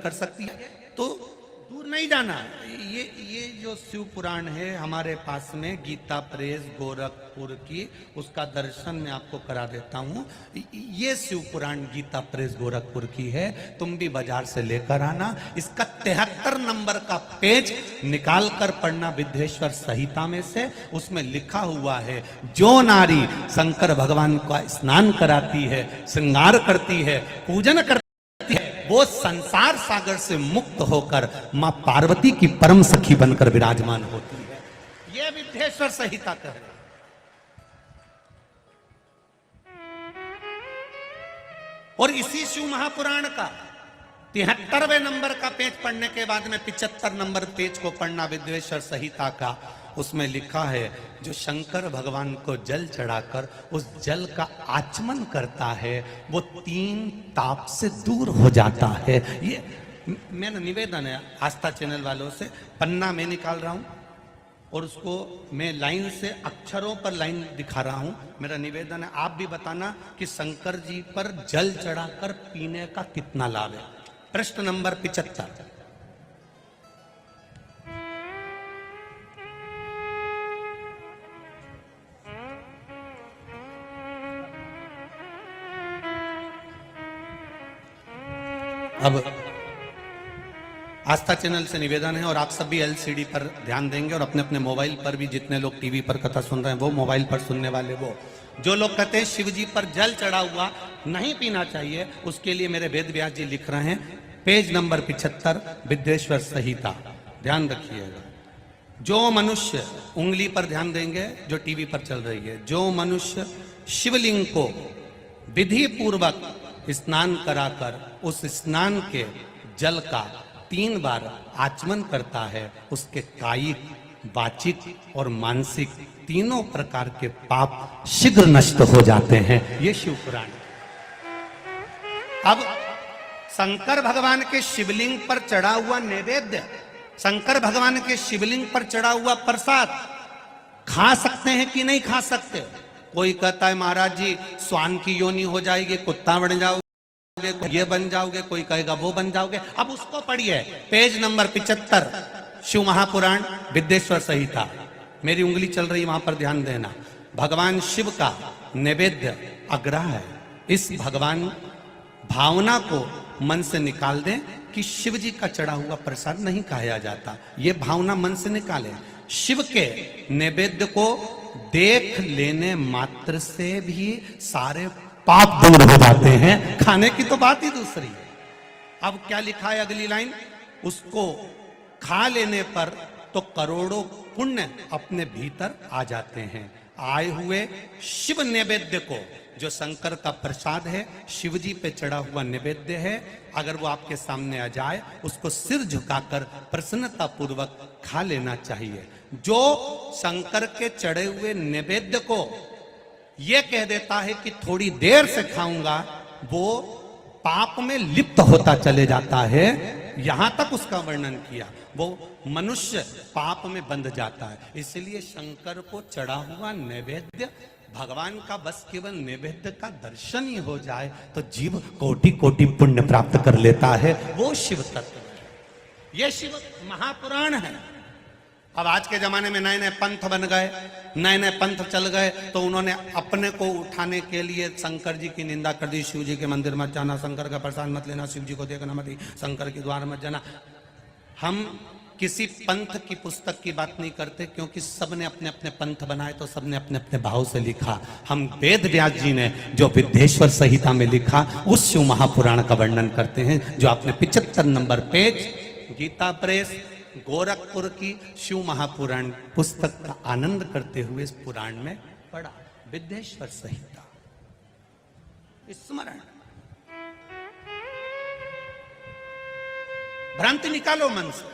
कर सकती है, तो दूर नहीं जाना। ये जो शिव पुराण है हमारे पास में, गीता प्रेस गोरखपुर की, उसका दर्शन मैं आपको करा देता हूँ। ये शिव पुराण गीता प्रेस गोरखपुर की है, तुम भी बाजार से लेकर आना। इसका 73 नंबर का पेज निकाल कर पढ़ना विद्येश्वर संहिता में से। उसमें लिखा हुआ है, जो नारी शंकर भगवान का स्नान कराती है, श्रृंगार करती है, पूजन करती है, वो संसार सागर से मुक्त होकर मां पार्वती की परम सखी बनकर विराजमान होती है। यह विद्येश्वर संहिता कह रहे। और इसी शिव महापुराण का 73वें नंबर का पेज पढ़ने के बाद में 75 नंबर पेज को पढ़ना विद्येश्वर संहिता का। उसमें लिखा है, जो शंकर भगवान को जल चढ़ाकर उस जल का आचमन करता है, वो 3 ताप से दूर हो जाता है। ये मेरा निवेदन है आस्था चैनल वालों से। पन्ना मैं निकाल रहा हूं और उसको मैं लाइन से, अक्षरों पर लाइन दिखा रहा हूं। मेरा निवेदन है, आप भी बताना कि शंकर जी पर जल चढ़ाकर पीने का कितना लाभ है। प्रश्न नंबर 75। अब आस्था चैनल से निवेदन है, और आप सब भी एलसीडी पर ध्यान देंगे, और अपने अपने मोबाइल पर भी, जितने लोग टीवी पर कथा सुन रहे हैं वो, मोबाइल पर सुनने वाले वो, जो लोग कहते हैं शिव जी पर जल चढ़ा हुआ नहीं पीना चाहिए, उसके लिए मेरे वेद व्यास जी लिख रहे हैं, पेज नंबर 75 विद्येश्वर संहिता, ध्यान रखिएगा। जो मनुष्य, उंगली पर ध्यान देंगे जो टीवी पर चल रही है, जो मनुष्य शिवलिंग को विधि पूर्वक स्नान कराकर उस स्नान के जल का 3 बार आचमन करता है, उसके कायिक, वाचिक और मानसिक तीनों प्रकार के पाप शीघ्र नष्ट हो जाते हैं। ये शिव पुराण। अब शंकर भगवान के शिवलिंग पर चढ़ा हुआ नैवेद्य, शंकर भगवान के शिवलिंग पर चढ़ा हुआ प्रसाद खा सकते हैं कि नहीं खा सकते? कोई कहता है महाराज जी स्वान की योनि हो जाएगी, कुत्ता बन जाओगे, ये बन जाओगे, कोई कहेगा वो बन जाओगे। अब उसको पढ़िए, पेज नंबर 75 शिव महापुराण विद्येश्वर संहिता। मेरी उंगली चल रही, वहां पर ध्यान देना। भगवान शिव का नैवेद्य अग्रह है। इस भगवान भावना को मन से निकाल दें कि शिव जी का चढ़ा हुआ प्रसाद नहीं खाया जाता, ये भावना मन से निकालें। शिव के नैवेद्य को देख लेने मात्र से भी सारे पाप दूर हो जाते हैं, खाने की तो बात ही दूसरी है। अब क्या लिखा है अगली लाइन, उसको खा लेने पर तो करोड़ों पुण्य अपने भीतर आ जाते हैं। आए हुए शिव नैवेद्य को, जो शंकर का प्रसाद है, शिव जी पे चढ़ा हुआ नैवेद्य है, अगर वो आपके सामने आ जाए, उसको सिर झुकाकर प्रसन्नता पूर्वक खा लेना चाहिए। जो शंकर के चढ़े हुए नैवेद्य को ये कह देता है कि थोड़ी देर से खाऊंगा, वो पाप में लिप्त होता चले जाता है। यहां तक उसका वर्णन किया, वो मनुष्य पाप में बंध जाता है। इसलिए शंकर को चढ़ा हुआ नैवेद्य, भगवान का बस केवल नैवेद्य का दर्शन ही हो जाए तो जीव कोटि कोटि पुण्य प्राप्त कर लेता है। वो शिव तत्व है, ये शिव महापुराण है। अब आज के जमाने में नए नए पंथ बन गए, नए नए पंथ चल गए, तो उन्होंने अपने को उठाने के लिए शंकर जी की निंदा कर दी। शिव जी के मंदिर मत जाना, शंकर का प्रसाद मत लेना, शिव जी को देखना मत, शंकर के द्वार मत जाना। हम किसी पंथ की पुस्तक की बात नहीं करते, क्योंकि सबने अपने अपने पंथ बनाए, तो सबने अपने अपने भाव से लिखा। हम वेद व्यास जी ने जो विद्येश्वर संहिता में लिखा, उस शिव महापुराण का वर्णन करते हैं, जो आपने 75 number page Gita Press Gorakhpur की शिव महापुराण पुस्तक का आनंद करते हुए इस पुराण में पढ़ा। विद्येश्वर संहिता स्मरण, भ्रांति निकालो मन से।